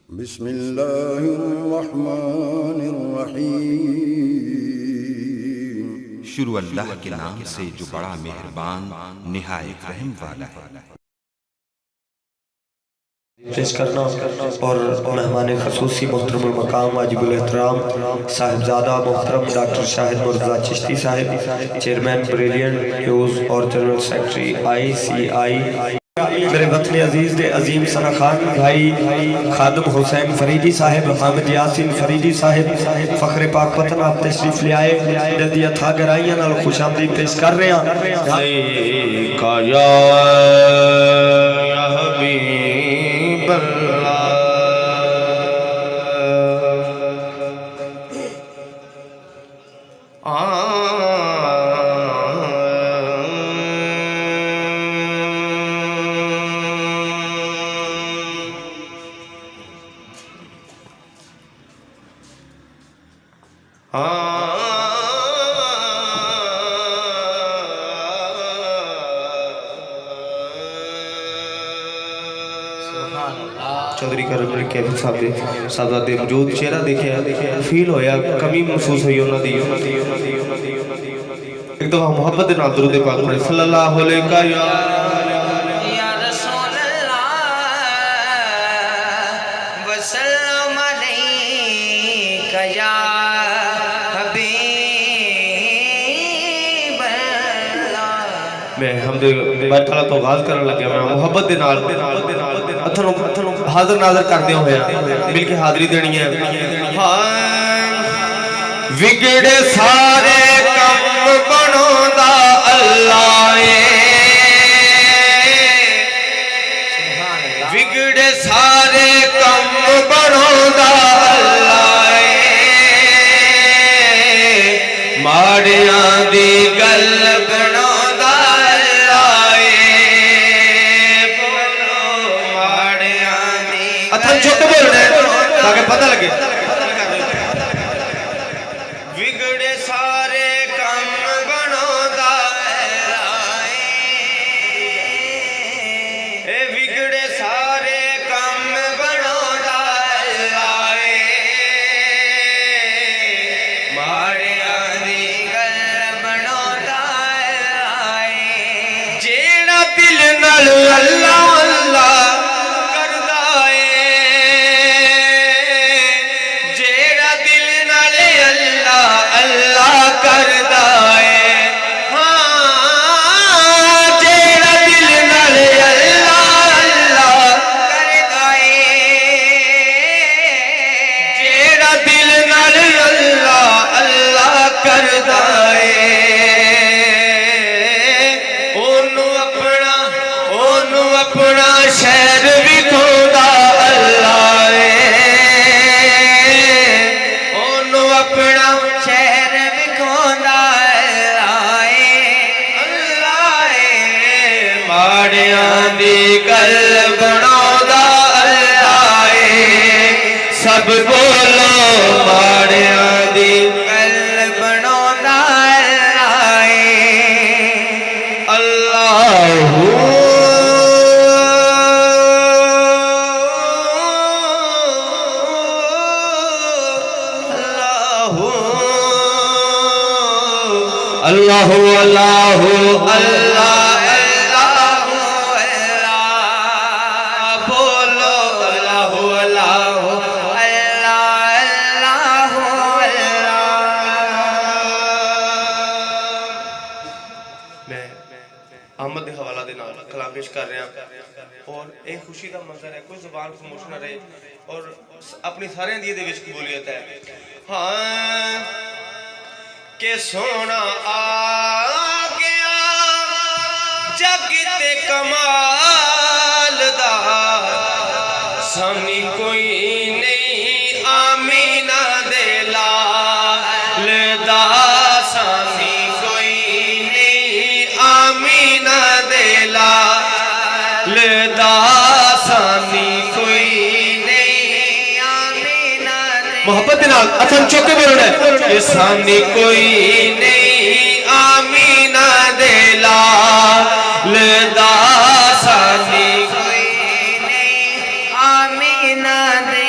بسم اللہ الرحمن الرحیم۔ شروع اللہ کے نام سے جو بڑا مہربان نہایت رحم والا ہے۔ پیش کرنا اور مہمان خصوصی محترم المقام واجب الاحترام صاحبزادہ محترم ڈاکٹر شاہد مرتضیٰ چشتی صاحب، چیئرمین بریلینٹ نیوز اور جنرل سیکرٹری ICI، میرے وطن عزیز دے عظیم ثنا خان بھائی خادم حسین فریدی صاحب، حامد یاسین فریدی صاحب، فخر پاک وطن آپ تشریف لے آئے، دل دیا تھا گرائیاں نال خوش آمدید پیش کر رہے ہیں۔ یا حبیب اللہ چودھری کرم کیفر صاحب دے صاحبزاد دے موجود چہرہ دیکھے فیل ہویا، کمی محسوس ہوئی انہوں دی۔ ایک دفعہ محبت دے نال درود پاک پڑھیں، صلی اللہ علیہ یا رسول اللہ وسلم علیک یا حبیب اللہ۔ میں حمد بیٹھ اللہ تو غاز کرنے لگیا، میں محبت دے نال اتھنوں حاضر ناظر کر دیا ہویا، مل کے حاضری دینی ہے۔ وگڑے سارے کم بنو دا اللہ وگڑے سارے کم بنو دا اللہ ماڑیاں دی گل بنو دا اللہ اتھن چھوٹے بول رہے ہیں تاکہ پتہ لگے۔ وگڑے سارے کم بنو دا اے وگڑے سارے کم بنو دا ماڑیاں دی گل بنو دا جیڑا دل نال اللہ اللہ اپنا شہر بھی کھودا اللہ انہوں اپنا شہر بھی کھودا اللہ ماڑیاں دی گل بنودا اللہ سب بولو ماڑیاں دی گل بنودا اللہ اللہ اللہ اللہ اللہ بولو اللہ اللہ اللہ میں احمد دے حوالہ دے نال کلام پیش کر رہا اور ایک خوشی دا منظر ہے، کوئی زبان خاموش نہ رہے اور اپنی سارے دیئے دے وچ قبولیت ہے۔ ہاں کہ سونا آ گیا جگ تے کمال دا سانی کوئی نہیں آمینہ دے لال دا سانی کوئی نہیں آمینہ دے لال دا سانی کوئی نہیں آمینہ دے محبت نال اتھن چوکے بولنا ہے کہ سانی کوئی نہیں آمینہ دے لال دا سانی کوئی نہیں آمینہ دے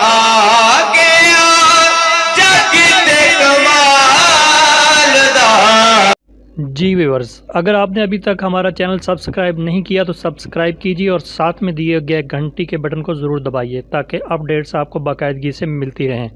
آ گیا جگ تے کمال دا۔ جی ویورز، اگر آپ نے ابھی تک ہمارا چینل سبسکرائب نہیں کیا تو سبسکرائب کیجیے اور ساتھ میں دیے گئے گھنٹی کے بٹن کو ضرور دبائیے تاکہ اپڈیٹس آپ کو باقاعدگی سے ملتی رہیں۔